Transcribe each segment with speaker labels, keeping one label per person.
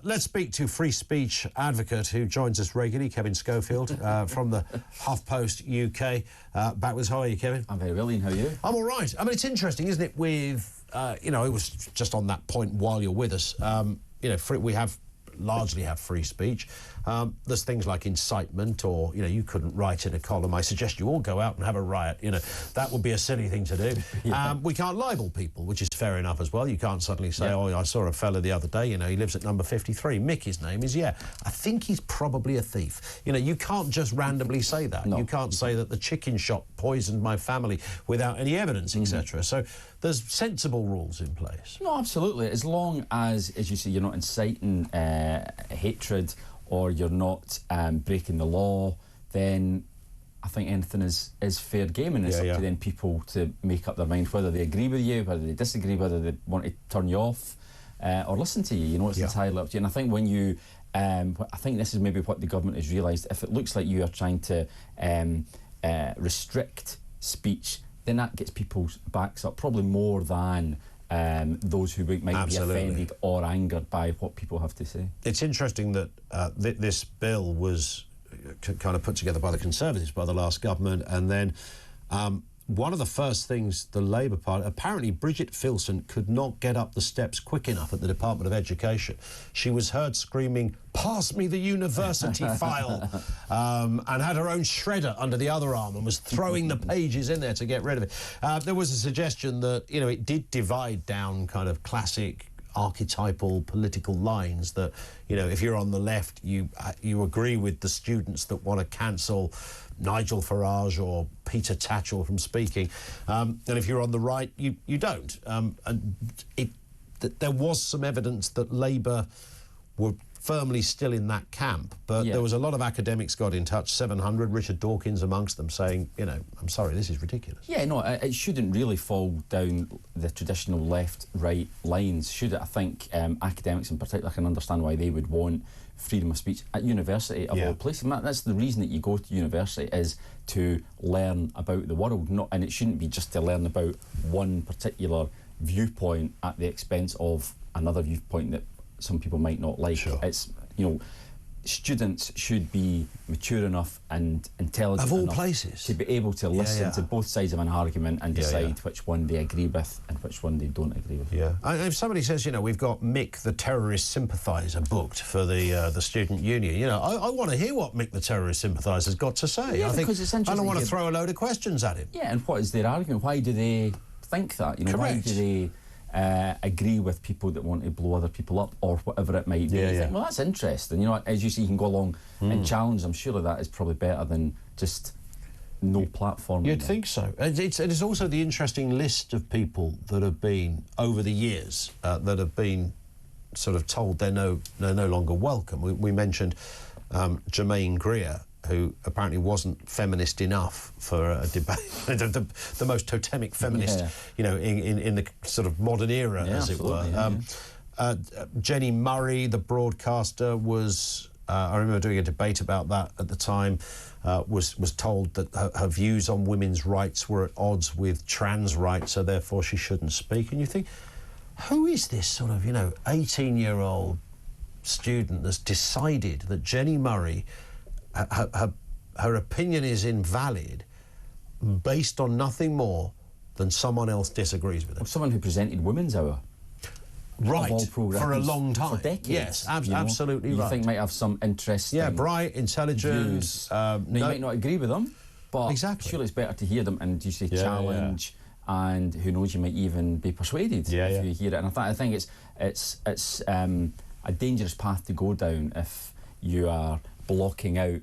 Speaker 1: Let's speak to free speech advocate who joins us regularly, Kevin Schofield, from the HuffPost UK. Back with us. How are you, Kevin?
Speaker 2: I'm very well, Ian. How are you?
Speaker 1: I'm all right. I mean, it's interesting, isn't it, with, you know, it was just on that point while you're with us, you know, we largely have free speech. There's things like incitement, or, you know, you couldn't write in a column, I suggest you all go out and have a riot. You know, that would be a silly thing to do.
Speaker 2: Yeah.
Speaker 1: We can't libel people, which is fair enough as well. You can't suddenly say, oh, I saw a fella the other day, you know, he lives at number 53. Mick, his name is, I think he's probably a thief. You know, you can't just randomly say that.
Speaker 2: No.
Speaker 1: You can't say that the chicken shop poisoned my family without any evidence, etc. So there's sensible rules in place.
Speaker 2: No, absolutely. As long as you say, you're not inciting hatred, or you're not breaking the law, then I think anything is fair game, and it's up to then people to make up their mind whether they agree with you, whether they disagree, whether they want to turn you off or listen to you. You know, it's entirely up to you. And I think when you, I think this is maybe what the government has realised, if it looks like you are trying to restrict speech, then that gets people's backs up, probably more than those who might be offended or angered by what people have to say. It's
Speaker 1: interesting that this bill was kind of put together by the Conservatives, by the last government, and then one of the first things the Labour Party, apparently Bridget Filson could not get up the steps quick enough at the Department of Education. She was heard screaming, "Pass me the university file," and had her own shredder under the other arm and was throwing the pages in there to get rid of it. There was a suggestion that, you know, it did divide down kind of classic archetypal political lines, that, you know, if you're on the left, you agree with the students that want to cancel Nigel Farage or Peter Tatchell from speaking, and if you're on the right, you don't. And there was some evidence that Labour were firmly still in that camp, but there was a lot of academics got in touch, 700, Richard Dawkins amongst them, saying, you know, I'm sorry, this is ridiculous. Yeah, no, it shouldn't really fall down the traditional left-right lines, should it? I think academics in particular can understand why they would want freedom of speech at university of all places. And that's the reason that you go to university, is to learn about the world, and it shouldn't be just to learn about one particular viewpoint at the expense of another viewpoint that some people might not like. Sure.
Speaker 2: It's, you know, students should be mature enough and intelligent
Speaker 1: of all
Speaker 2: enough
Speaker 1: places
Speaker 2: to be able to listen to both sides of an argument and decide which one they agree with and which one they don't agree with.
Speaker 1: And if somebody says, you know, we've got Mick the terrorist sympathiser booked for the student union, you know, I want to hear what Mick the terrorist sympathiser's got to say. I think
Speaker 2: it's interesting.
Speaker 1: I don't want to throw a load of questions at him.
Speaker 2: Yeah, and what is their argument? Why do they think that? You know, why do they agree with people that want to blow other people up, or whatever it might be? You think, well, that's interesting. You know, as you see, you can go along and challenge them. Surely that is probably better than just no platform.
Speaker 1: You'd think so. It's also the interesting list of people that have been, over the years, that have been sort of told they're no longer welcome. We mentioned Germaine Greer, who apparently wasn't feminist enough for a debate, the most totemic feminist, you know, in the sort of modern era, as it were. Jenny Murray, the broadcaster, was, I remember doing a debate about that at the time, was told that her views on women's rights were at odds with trans rights, so therefore she shouldn't speak. And you think, who is this sort of, you know, 18-year-old student that's decided that Jenny Murray, her opinion is invalid based on nothing more than someone else disagrees with it?
Speaker 2: Someone who presented Women's Hour.
Speaker 1: Right, for a long time.
Speaker 2: For decades.
Speaker 1: Yes, absolutely right.
Speaker 2: You think might have some interest.
Speaker 1: Yeah, bright, intelligent.
Speaker 2: You might not agree with them, but surely it's better to hear them and you say challenge, and who knows, you might even be persuaded if you hear it. And I think it's a dangerous path to go down if you are blocking out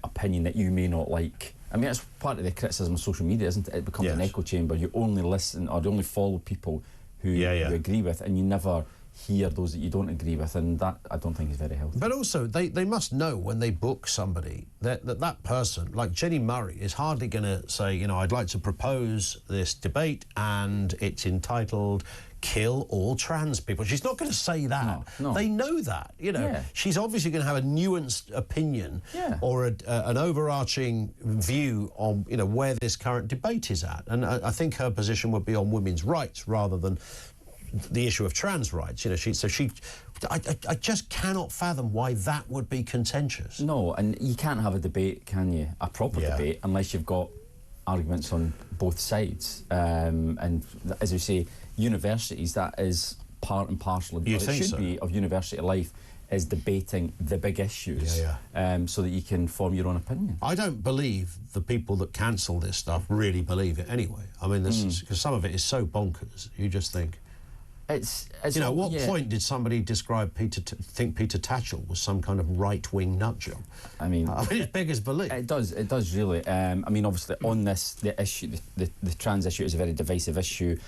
Speaker 2: opinion that you may not like. I mean, that's part of the criticism of social media, isn't it? It becomes an echo chamber. You only listen or you only follow people who you agree with, and you never hear those that you don't agree with, and that I don't think is very healthy.
Speaker 1: But also, they must know when they book somebody that person, like Jenny Murray, is hardly going to say, you know, I'd like to propose this debate and it's entitled "Kill All Trans People." She's not going to say that.
Speaker 2: No.
Speaker 1: They know that, you know. She's obviously going to have a nuanced opinion or an overarching view on, you know, where this current debate is at. And I think her position would be on women's rights rather than the issue of trans rights. You know, I just cannot fathom why that would be contentious.
Speaker 2: No, and you can't have a debate, can you? A proper debate, unless you've got arguments on both sides. And as you say, universities, that is part and parcel of what it should be of university life, is debating the big issues, so that you can form your own opinion.
Speaker 1: I don't believe the people that cancel this stuff really believe it anyway. I mean, because some of it is so bonkers, you just think...
Speaker 2: It's
Speaker 1: you know, at what point did somebody describe think Peter Tatchell was some kind of right-wing nutjob? I mean, it's big as belief.
Speaker 2: It does really. I mean, obviously, on this, the issue, the trans issue is a very divisive issue,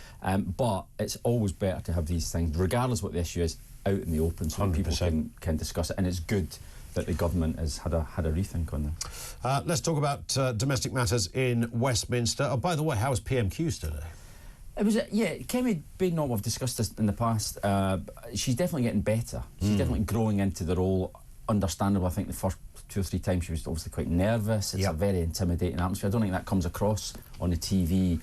Speaker 2: but it's always better to have these things, regardless what the issue is, out in the open, so people can discuss it, and it's good that the government has had a rethink on this.
Speaker 1: Let's talk about domestic matters in Westminster. Oh, by the way, how was PMQs today?
Speaker 2: It was, Kemi Badenoch, we've discussed this in the past, she's definitely getting better. She's definitely growing into the role. Understandable, I think the first 2 or 3 times she was obviously quite nervous. It's a very intimidating atmosphere. I don't think that comes across on the TV,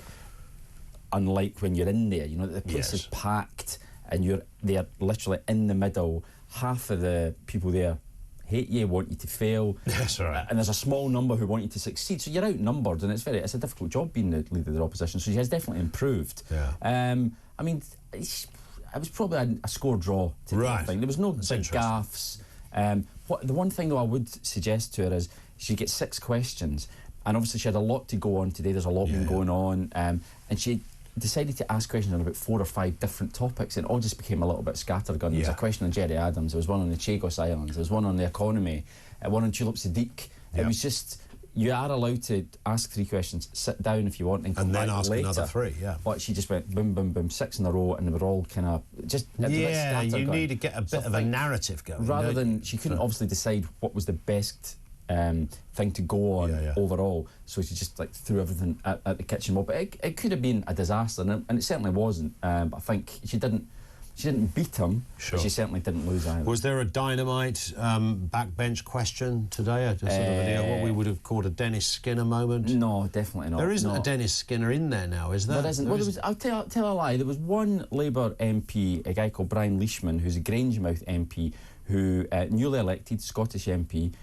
Speaker 2: unlike when you're in there. You know, the place is packed and they're literally in the middle. Half of the people there hate you, want you to fail.
Speaker 1: That's right.
Speaker 2: And there's a small number who want you to succeed. So you're outnumbered, and it's a difficult job being the leader of the opposition. So she has definitely improved.
Speaker 1: Yeah.
Speaker 2: I mean, it was probably a score draw today. I think there was no big gaffes. The one thing though I would suggest to her is she gets 6 questions, and obviously she had a lot to go on today. There's a lot been going on, and she decided to ask questions on about 4 or 5 different topics, and it all just became a little bit scattergun. There was a question on Jerry Adams, there was one on the Chagos Islands, there was one on the economy, one on Tulip Sadiq. It was just, you are allowed to ask 3 questions, sit down if you want, and come
Speaker 1: then
Speaker 2: back
Speaker 1: ask
Speaker 2: later.
Speaker 1: Another 3.
Speaker 2: But she just went boom, boom, boom, 6 in a row, and they were all kind of just
Speaker 1: you need to get a bit of a narrative going.
Speaker 2: Rather than, she couldn't obviously decide what was the best thing to go on overall, so she just threw everything at the kitchen wall. But it could have been a disaster, and it certainly wasn't. But I think she didn't beat him, but she certainly didn't lose either.
Speaker 1: Was there a dynamite backbench question today? What we would have called a Dennis Skinner moment?
Speaker 2: No, definitely not.
Speaker 1: There isn't a Dennis Skinner in there now, is there?
Speaker 2: There isn't. I'll tell a lie. There was one Labour MP, a guy called Brian Leishman, who's a Grangemouth MP, who newly elected Scottish MP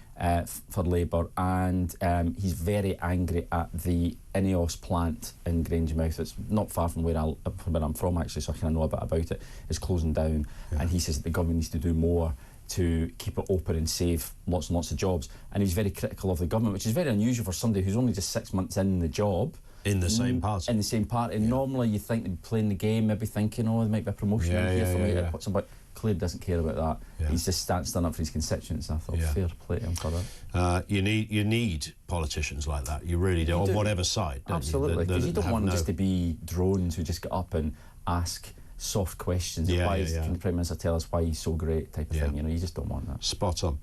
Speaker 2: for Labour, and he's very angry at the INEOS plant in Grangemouth. It's not far from where I'm from, actually, so I kind of know a bit about it. It's closing down, and he says that the government needs to do more to keep it open and save lots and lots of jobs. And he's very critical of the government, which is very unusual for somebody who's only just 6 months in the job.
Speaker 1: In the same party.
Speaker 2: In the same party. Normally you think they'd be playing the game, maybe thinking, oh, there might be a promotion here for me. Put somebody. Clearly doesn't care about that. He's just standing up for his constituents, and I thought, fair play to him for that.
Speaker 1: You need politicians like that. You really do, on whatever side.
Speaker 2: Absolutely, because you don't want them just to be drones who just get up and ask soft questions. Can the Prime Minister tell us why he's so great, type of thing. You know, you just don't want that.
Speaker 1: Spot on.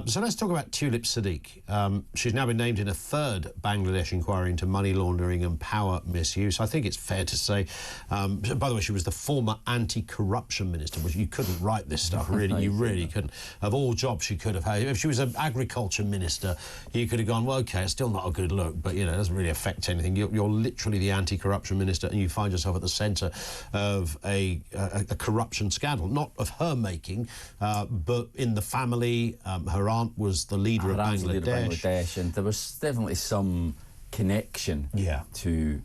Speaker 1: So let's talk about Tulip Sadiq. She's now been named in a 3rd Bangladesh inquiry into money laundering and power misuse. I think it's fair to say, by the way, she was the former anti-corruption minister, which you couldn't write this stuff, really. You really couldn't. Of all jobs she could have had, if she was an agriculture minister, you could have gone, well, OK, it's still not a good look, but, you know, it doesn't really affect anything. You're literally the anti-corruption minister, and you find yourself at the centre of a corruption scandal, not of her making, but in the family. Her aunt was the leader of Bangladesh,
Speaker 2: and there was definitely some connection to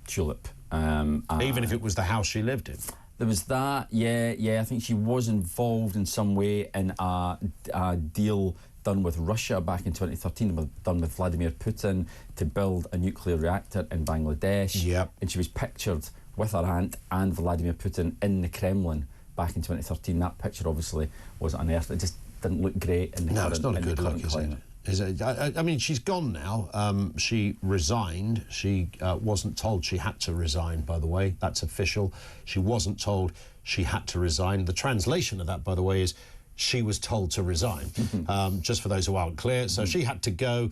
Speaker 2: Tulip.
Speaker 1: Even if it was the house she lived in.
Speaker 2: There was that, I think she was involved in some way in a deal done with Russia back in 2013, done with Vladimir Putin to build a nuclear reactor in Bangladesh. And she was pictured with her aunt and Vladimir Putin in the Kremlin back in 2013. That picture obviously was unearthed. It just didn't look great in the current,
Speaker 1: it's not a good look,
Speaker 2: climate.
Speaker 1: Is it? I mean, she's gone now. She resigned. She wasn't told she had to resign, by the way. That's official. She wasn't told she had to resign. The translation of that, by the way, is she was told to resign, just for those who aren't clear. So she had to go.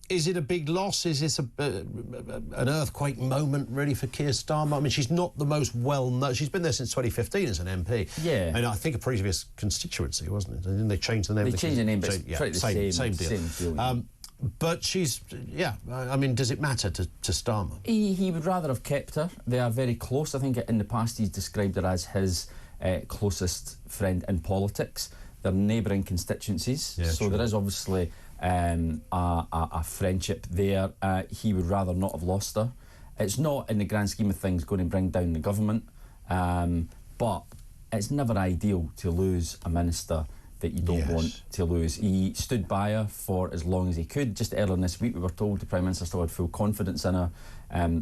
Speaker 1: Is it a big loss? Is this an earthquake moment, really, for Keir Starmer? I mean, she's not the most well-known. She's been there since 2015 as an MP.
Speaker 2: Yeah.
Speaker 1: And I think a previous constituency, wasn't it? Didn't they change the name?
Speaker 2: They changed the name, but it's pretty the
Speaker 1: same deal. But she's, I mean, does it matter to Starmer?
Speaker 2: He would rather have kept her. They are very close. I think in the past he's described her as his closest friend in politics. They're neighbouring constituencies, so there is obviously a friendship there. He would rather not have lost her. It's not, in the grand scheme of things, going to bring down the government, but it's never ideal to lose a minister that you don't want to lose. He stood by her for as long as he could. Just earlier this week we were told the Prime Minister still had full confidence in her,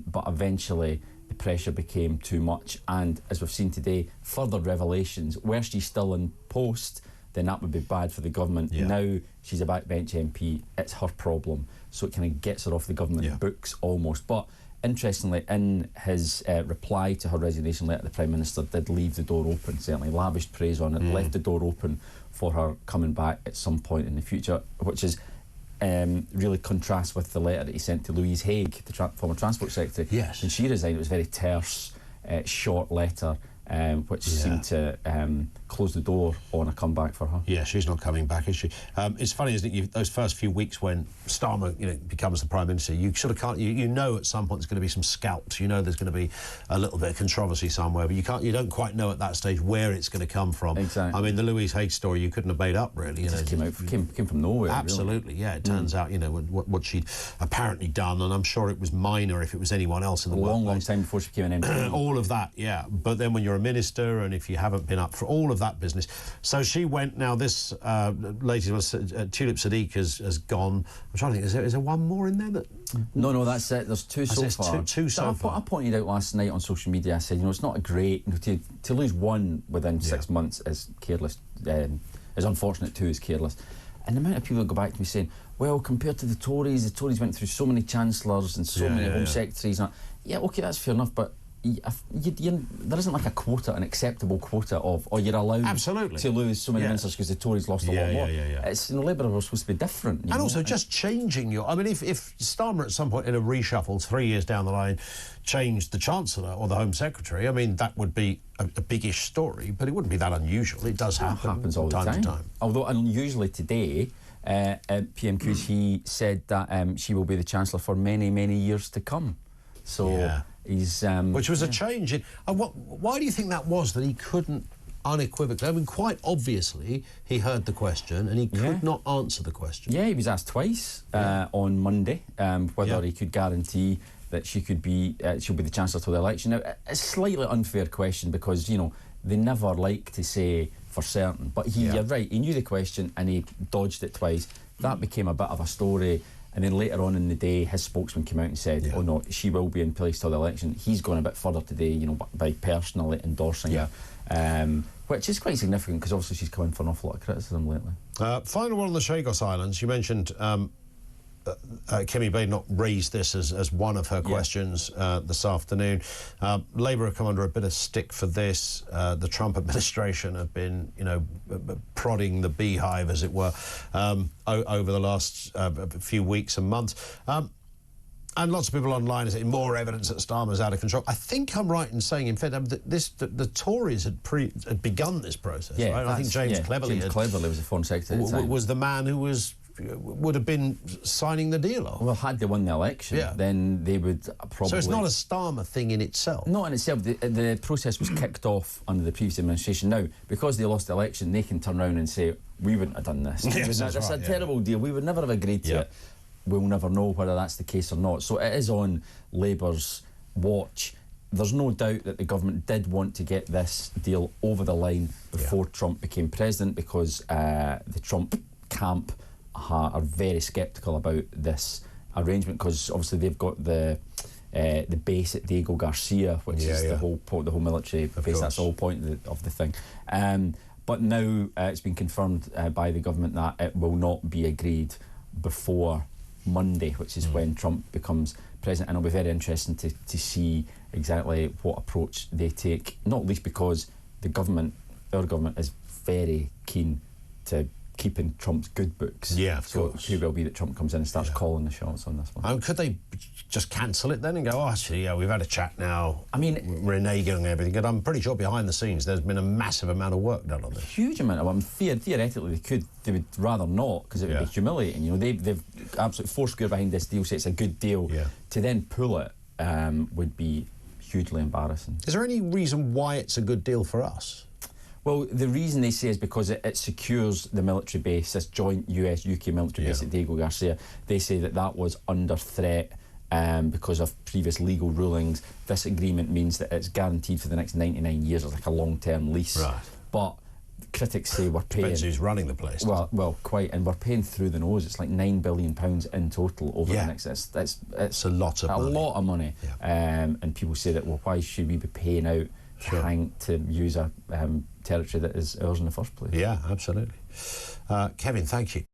Speaker 2: but eventually the pressure became too much, and as we've seen today, further revelations. Were she still in post, then that would be bad for the government. Now she's a backbench MP, it's her problem, so it kind of gets her off the government books almost. But interestingly, in his reply to her resignation letter, the Prime Minister did leave the door open, certainly lavished praise on it, left the door open for her coming back at some point in the future, which is really contrasts with the letter that he sent to Louise Haigh, the former Transport Secretary. When she resigned, it was a very terse, short letter, which seemed to close the door on a comeback for her. Yeah,
Speaker 1: she's not coming back, is she? It's funny, isn't it? Those first few weeks when Starmer, becomes the Prime Minister, you sort of can't. You know, at some point there's going to be some scalps. You know, there's going to be a little bit of controversy somewhere, but you don't quite know at that stage where it's going to come from.
Speaker 2: Exactly.
Speaker 1: I mean, the Louise Haigh story you couldn't have made up, really.
Speaker 2: It just came from nowhere.
Speaker 1: Absolutely,
Speaker 2: really.
Speaker 1: yeah. It turns out, what she'd apparently done, and I'm sure it was minor if it was anyone else in the world.
Speaker 2: Long time before she became an MP.
Speaker 1: All of that, yeah. But then when you're a minister, and if you haven't been up for all of that business, so she went. Now this lady, Tulip Sadiq, has gone. I'm trying to think. Is there one more in there?
Speaker 2: No, that's it. There's two so far.
Speaker 1: Two so far.
Speaker 2: I pointed out last night on social media. I said, it's not a great to lose one within 6 months is careless. Is unfortunate too. Is careless. And the amount of people that go back to me saying, well, compared to the Tories went through so many chancellors and so many home secretaries. Yeah, okay, that's fair enough, but there isn't like a quota, an acceptable quota of, you're allowed to lose so many ministers because the Tories lost a lot more. It's Labour were supposed to be different.
Speaker 1: And also just changing your... I mean, if Starmer at some point in a reshuffle 3 years down the line changed the Chancellor or the Home Secretary, I mean, that would be a biggish story, but it wouldn't be that unusual. It does happen.
Speaker 2: It happens all the time.
Speaker 1: To time.
Speaker 2: Although unusually today, at PMQs, he said that she will be the Chancellor for many, many years to come. So... He's,
Speaker 1: which was a change in... why do you think that was, that he couldn't unequivocally... I mean, quite obviously, he heard the question and he could not answer the question.
Speaker 2: Yeah, he was asked twice on Monday whether he could guarantee that she'll be the Chancellor till the election. Now, a slightly unfair question because, they never like to say for certain. But you're right, he knew the question and he dodged it twice. That became a bit of a story. And then later on in the day, his spokesman came out and said, oh no, she will be in place till the election. He's gone a bit further today, by personally endorsing her, which is quite significant because obviously she's come in for an awful lot of criticism lately. Final
Speaker 1: one on the Chagos Islands. You mentioned Kemi Bain not raised this as one of her questions this afternoon. Labour have come under a bit of stick for this. The Trump administration have been, prodding the beehive, as it were, over the last few weeks and months. And lots of people online are saying more evidence that Starmer's out of control. I think I'm right in saying, in fact, that the Tories had begun this process. Right? I think James Cleverly
Speaker 2: was the Foreign Secretary at the time.
Speaker 1: Was the man who would have been signing the deal off.
Speaker 2: Well, had they won the election, then they would probably...
Speaker 1: So it's not a Starmer thing in itself?
Speaker 2: Not in itself. The process was kicked off under the previous administration. Now, because they lost the election, they can turn around and say, we wouldn't have done this. That's a terrible deal. We would never have agreed to it. We'll never know whether that's the case or not. So it is on Labour's watch. There's no doubt that the government did want to get this deal over the line before Trump became president, because the Trump camp are very sceptical about this arrangement, because obviously they've got the base at Diego Garcia, which is the whole military base. That's the whole point of the thing. But now it's been confirmed by the government that it will not be agreed before Monday, which is when Trump becomes president, and it'll be very interesting to see exactly what approach they take, not least because our government is very keen to keeping Trump's good books.
Speaker 1: Yeah, of course.
Speaker 2: So it could well be that Trump comes in and starts calling the shots on this one.
Speaker 1: Could they just cancel it then and go, oh, actually, yeah, we've had a chat now. I mean, we're reneging and everything. And I'm pretty sure behind the scenes there's been a massive amount of work done on this.
Speaker 2: Huge amount of. Theoretically, they would rather not, because it would be humiliating. You know, they've absolutely foursquare behind this deal, say it's a good deal.
Speaker 1: Yeah.
Speaker 2: To then pull it would be hugely embarrassing.
Speaker 1: Is there any reason why it's a good deal for us?
Speaker 2: Well, the reason they say is because it secures the military base, this joint US-UK military base at Diego Garcia. They say that was under threat because of previous legal rulings. This agreement means that it's guaranteed for the next 99 years. It's like a long-term lease.
Speaker 1: Right.
Speaker 2: But critics say we're paying...
Speaker 1: Depends who's running the place.
Speaker 2: Well, quite. And we're paying through the nose. It's like £9 billion in total over the next... It's
Speaker 1: a lot of money.
Speaker 2: A lot of money.
Speaker 1: Yeah.
Speaker 2: And people say that, well, why should we be paying out to use a territory that is ours in the first place?
Speaker 1: Yeah, absolutely. Kevin, thank you.